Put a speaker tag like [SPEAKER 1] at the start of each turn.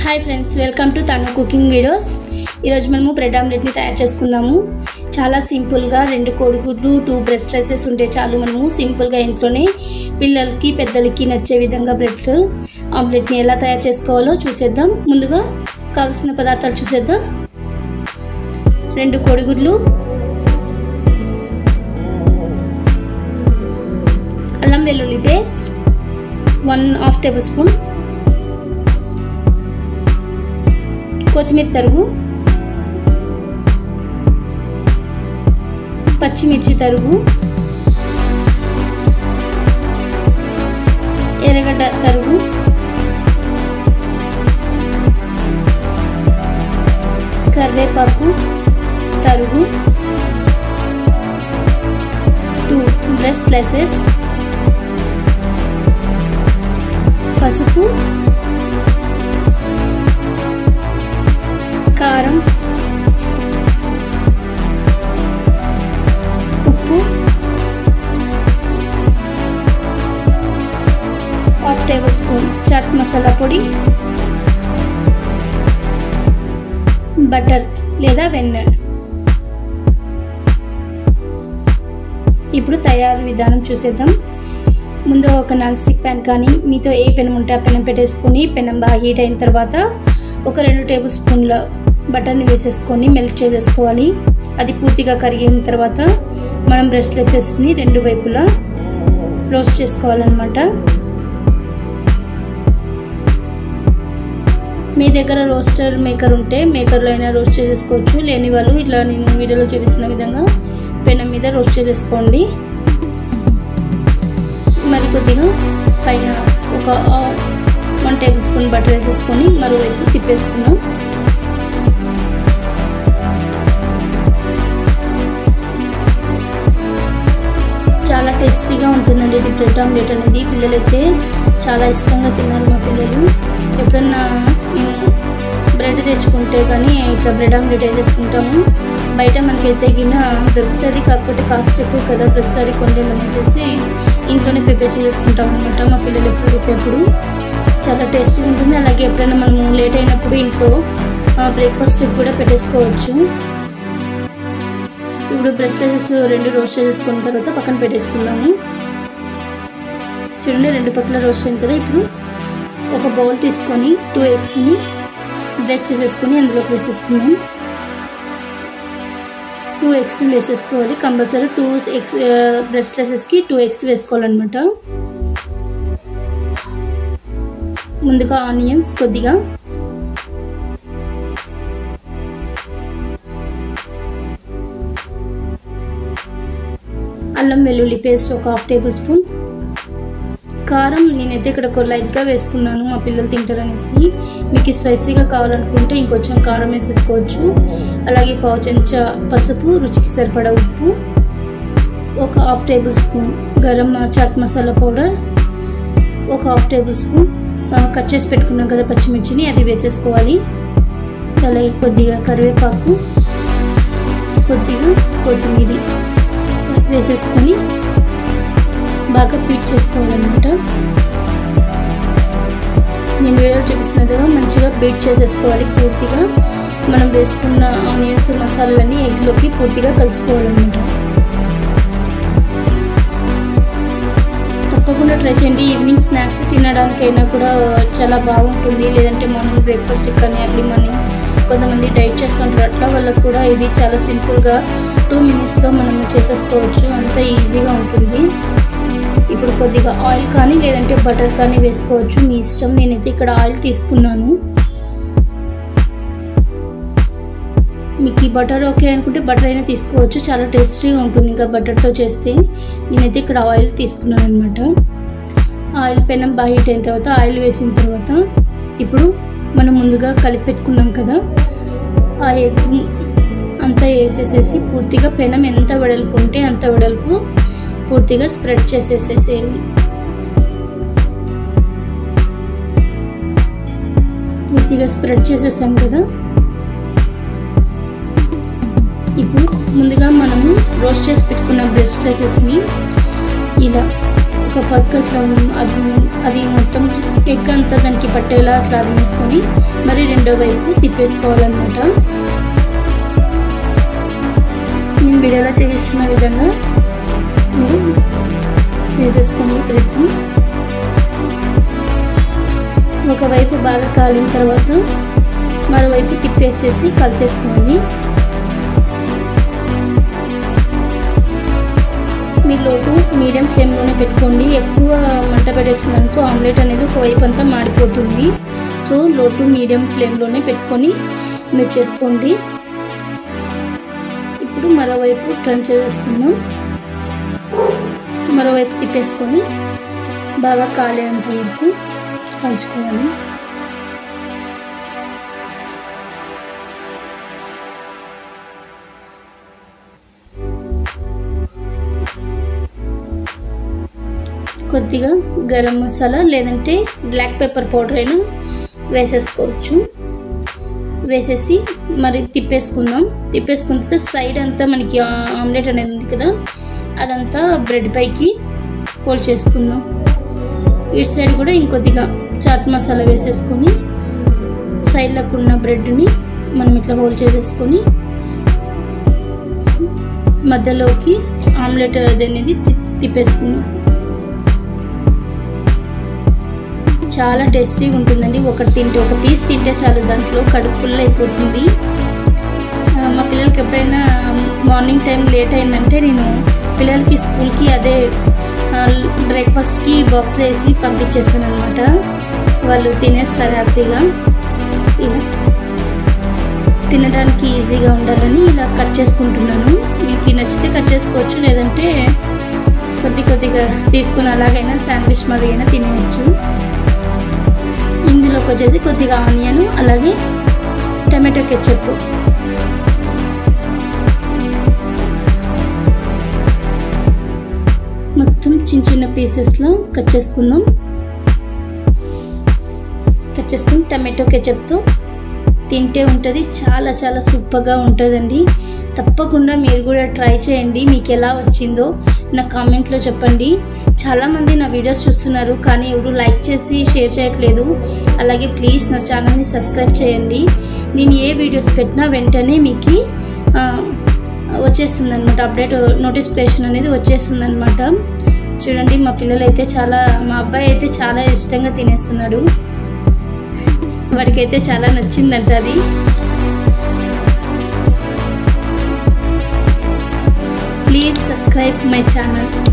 [SPEAKER 1] Hi friends, welcome to తను cooking videos. ఈరోజు మనము బ్రెడ్ ఆమ్లెట్ని తయారు చేసుకుందాము. చాలా సింపుల్గా 2 కోడిగుడ్లు 2 బ్రెడ్ స్లైసెస్ ఉంటే చాలు. మనము సింపుల్గా ఇంట్లోనే పిల్లలకి పెద్దలకి నచ్చే విధంగా బ్రెడ్ ఆమ్లెట్ని ఎలా తయారు చేసుకోవాలో చూసేద్దాం. ముందుగా కావాల్సిన పదార్థాలు చూసేద్దాం. 2 కోడిగుడ్లు, అల్లం వెల్లుల్లి పేస్ట్ 1/2 టేబుల్ స్పూన్, కొత్తిమీర తరుగు, పచ్చిమిర్చి తరుగు, ఎర్రగడ్డ తరుగు, కరివేపాకు తరుగు, 2 బ్రెడ్ స్లైసెస్, పసుపు, కారం, ఉప్పు, 1/2 టేబుల్ స్పూన్ చాట్ మసాలా పొడి, బటర్ లేదా వెన్న. ఇప్పుడు తయారు విధానం చూసేద్దాం. ముందు ఒక నాన్ స్టిక్ ప్యాన్ కానీ మీతో ఏ పెనం ఉంటే ఆ పెనం పెట్టేసుకొని పెనం బాగా హీట్ అయిన తర్వాత ఒక 2 టేబుల్ స్పూన్ల బటర్ని వేసేసుకొని మెల్ట్ చేసేసుకోవాలి. అది పూర్తిగా కరిగిన తర్వాత మనం బ్రెడ్ స్లైసెస్ని 2 వైపులా రోస్ట్ చేసుకోవాలన్నమాట. మీ దగ్గర రోస్టర్ మేకర్ ఉంటే మేకర్లో అయినా రోస్ట్ చేసేసుకోవచ్చు. లేని వాళ్ళు ఇట్లా నేను వీడియోలో చూపిస్తున్న విధంగా పెనం మీద రోస్ట్ చేసేసుకోండి. మరి కొద్దిగా పైన ఒక 1 టేబుల్ స్పూన్ బటర్ వేసేసుకొని మరోవైపు తిప్పేసుకుందాం. చాలా టేస్టీగా ఉంటుందండి ఇది బ్రెడ్ ఆమ్లెట్ అనేది. పిల్లలైతే చాలా ఇష్టంగా తిన్నారు మా పిల్లలు. ఎప్పుడన్నా మేము బ్రెడ్ తెచ్చుకుంటే కానీ ఇట్లా బ్రెడ్ ఆమ్లెట్ వేసేసుకుంటాము. బయట మనకైతే గిన్న దొరుకుతుంది, కాకపోతే కాస్ట్ ఎక్కువ కదా, ప్రతిసారి కొండేమనేసేసి ఇంట్లోనే ప్రిపేర్ చేసుకుంటాం అనమాట. మా పిల్లలు ఎప్పుడు ఎప్పుడు చాలా టేస్టీగా ఉంటుంది. అలాగే ఎప్పుడైనా మనము లేట్ అయినప్పుడు ఇంట్లో బ్రేక్ఫాస్ట్ కూడా పెట్టేసుకోవచ్చు. ఇప్పుడు బ్రెడ్ స్లైసెస్ 2 రోస్ట్ చేసుకున్న తర్వాత పక్కన పెట్టేసుకుందాము. చూడండి, 2 పక్కల రోస్ట్ అయింది కదా. ఇప్పుడు ఒక బౌల్ తీసుకొని 2 ఎగ్స్ని బ్రేక్ చేసేసుకొని అందులోకి వేసేసుకుందాం. 2 ఎగ్స్ని వేసేసుకోవాలి కంపల్సరీ. 2 ఎగ్స్ బ్రెడ్ స్లైసెస్కి 2 ఎగ్స్ వేసుకోవాలన్నమాట. ముందుగా ఆనియన్స్ కొద్దిగా, అల్లం వెల్లుల్లి పేస్ట్ ఒక 1/2 టేబుల్ స్పూన్, కారం నేనైతే ఇక్కడ లైట్గా వేసుకున్నాను, మా పిల్లలు తింటారనేసి. మీకు స్పైసీగా కావాలనుకుంటే ఇంకొంచెం కారం వేసేసుకోవచ్చు. అలాగే 1/2 చెంచా పసుపు, రుచికి సరిపడా ఉప్పు, ఒక 1/2 tablespoon garam chaat masala powder, ఒక 1/2 టేబుల్ స్పూన్ కట్ చేసి పెట్టుకున్నాం కదా పచ్చిమిర్చిని, అది వేసేసుకోవాలి. అలాగే కొద్దిగా కరివేపాకు, కొద్దిగా కొత్తిమీర వేసేసుకొని బాగా బీట్ చేసుకోవాలన్నమాట. నేను వీడియోలో చూపిస్తున్నట్టుగా మంచిగా బీట్ చేసేసుకోవాలి. పూర్తిగా మనం వేసుకున్న ఆనియన్స్ మసాలాలన్నీ ఎగ్లోకి పూర్తిగా కలిసిపోవాలన్నమాట. తప్పకుండా ట్రై చేయండి. ఈవినింగ్ స్నాక్స్ తినడానికైనా కూడా చాలా బాగుంటుంది. లేదంటే మార్నింగ్ బ్రేక్ఫాస్ట్ కానీ ఎర్లీ మార్నింగ్ కొంతమంది డైట్ చేస్తుంటారు, అట్లా వాళ్ళకు కూడా ఇది చాలా సింపుల్గా 2 మినిట్స్లో మనము చేసేసుకోవచ్చు. అంత ఈజీగా ఉంటుంది. ఇప్పుడు కొద్దిగా ఆయిల్ కానీ లేదంటే బటర్ కానీ వేసుకోవచ్చు, మీ ఇష్టం. నేనైతే ఇక్కడ ఆయిల్ తీసుకున్నాను. మీకు ఈ బటర్ ఓకే అనుకుంటే బటర్ అయినా తీసుకోవచ్చు, చాలా టేస్టీగా ఉంటుంది ఇంకా బటర్తో చేస్తే. నేనైతే ఇక్కడ ఆయిల్ తీసుకున్నాను అనమాట. ఆయిల్ పెనం బాగా హీట్ అయిన తర్వాత ఆయిల్ వేసిన తర్వాత ఇప్పుడు మనం ముందుగా కలిపి పెట్టుకున్నాం కదా ఆ ఎగ్ అంతా వేసేసేసి పూర్తిగా పెనం ఎంత వెడల్పు ఉంటే అంత వెడల్పు పూర్తిగా స్ప్రెడ్ చేసేసేసేయాలి. పూర్తిగా స్ప్రెడ్ చేసేసాం కదా. ఇప్పుడు ముందుగా మనము రోస్ట్ చేసి పెట్టుకున్న బ్రెడ్ స్లైసెస్ని ఇలా ఒక పక్క అట్లా అది మొత్తం ఎగ్ అంతా దానికి పట్టేలా అట్లా అది వేసుకొని మరి రెండో వైపు తిప్పేసుకోవాలన్నమాట. నేను వీడియోలో చూపిస్తున్న విధంగా మీరు వేసేసుకోండి బ్రెడ్ని. ఒకవైపు బాగా కాలిన తర్వాత మరోవైపు తిప్పేసేసి కలిచేసుకోవాలి. మీరు లోటు మీడియం ఫ్లేమ్లోనే పెట్టుకోండి. ఎక్కువ మంట పెట్టేసుకున్నారనుకో ఆమ్లెట్ అనేది ఒకవైపు అంతా మాడిపోతుంది. సో లోటు మీడియం ఫ్లేమ్లోనే పెట్టుకొని మీరు చేసుకోండి. ఇప్పుడు మరోవైపు టర్న్ చేసుకున్నాం. మరోవైపు తిప్పేసుకొని బాగా కాలేంత వరకు కాల్చుకోవాలి. కొద్దిగా గరం మసాలా లేదంటే బ్లాక్ పెప్పర్ పౌడర్ అయినా వేసేసుకోవచ్చు. వేసేసి మరి తిప్పేసుకుందాం. తిప్పేసుకున్న తర్వాత సైడ్ అంతా మనకి ఆమ్లెట్ అనేది ఉంది కదా, అదంతా బ్రెడ్ పైకి హోల్డ్ చేసుకుందాం. ఇటు సైడ్ కూడా ఇంకొద్దిగా చాట్ మసాలా వేసేసుకొని సైడ్లకు ఉన్న బ్రెడ్ని మనం ఇట్లా హోల్డ్ చేసేసుకొని మధ్యలోకి ఆమ్లెట్ అనేది తిప్పేసుకుందాం. చాలా టేస్టీగా ఉంటుందండి. ఒక పీస్ తింటే చాలు, దాంట్లో కడుపు ఫుల్ అయిపోతుంది. మా పిల్లలకి ఎప్పుడైనా మార్నింగ్ టైం లేట్ అయిందంటే నేను పిల్లలకి స్కూల్కి అదే బ్రేక్ఫాస్ట్కి బాక్స్ వేసి పంపించేస్తాను అనమాట. వాళ్ళు తినేస్తారు హ్యాపీగా. ఇలా తినడానికి ఈజీగా ఉండాలని ఇలా కట్ చేసుకుంటున్నాను. మీకు నచ్చితే కట్ చేసుకోవచ్చు, లేదంటే కొద్దిగా తీసుకుని అలాగైనా శాండ్విచ్ మాదిరైనా తినేయచ్చు. ఇందులోకి వచ్చేసి కొద్దిగా ఆనియన్ అలాగే టమాటో కెచప్, మొత్తం చిన్న పీసెస్లో కట్ చేసుకుందాం. కట్ చేసుకుని టమాటో కెచప్తో తింటే ఉంటుంది. చాలా చాలా సూపర్గా ఉంటుందండి. తప్పకుండా మీరు కూడా ట్రై చేయండి. మీకు ఎలా వచ్చిందో నా కామెంట్లో చెప్పండి. చాలామంది నా వీడియోస్ చూస్తున్నారు కానీ ఎవరు లైక్ చేసి షేర్ చేయట్లేదు. అలాగే ప్లీజ్ నా ఛానల్ని సబ్స్క్రైబ్ చేయండి. నేను ఏ వీడియోస్ పెట్టినా వెంటనే మీకు వచ్చేస్తుంది అనమాట, అప్డేట్ నోటిఫికేషన్ అనేది వచ్చేస్తుంది అనమాట. చూడండి మా పిల్లలు అయితే మా అబ్బాయి అయితే చాలా ఇష్టంగా తినేస్తున్నాడు. వాడికైతే చాలా నచ్చిందంట అది. Please subscribe my channel.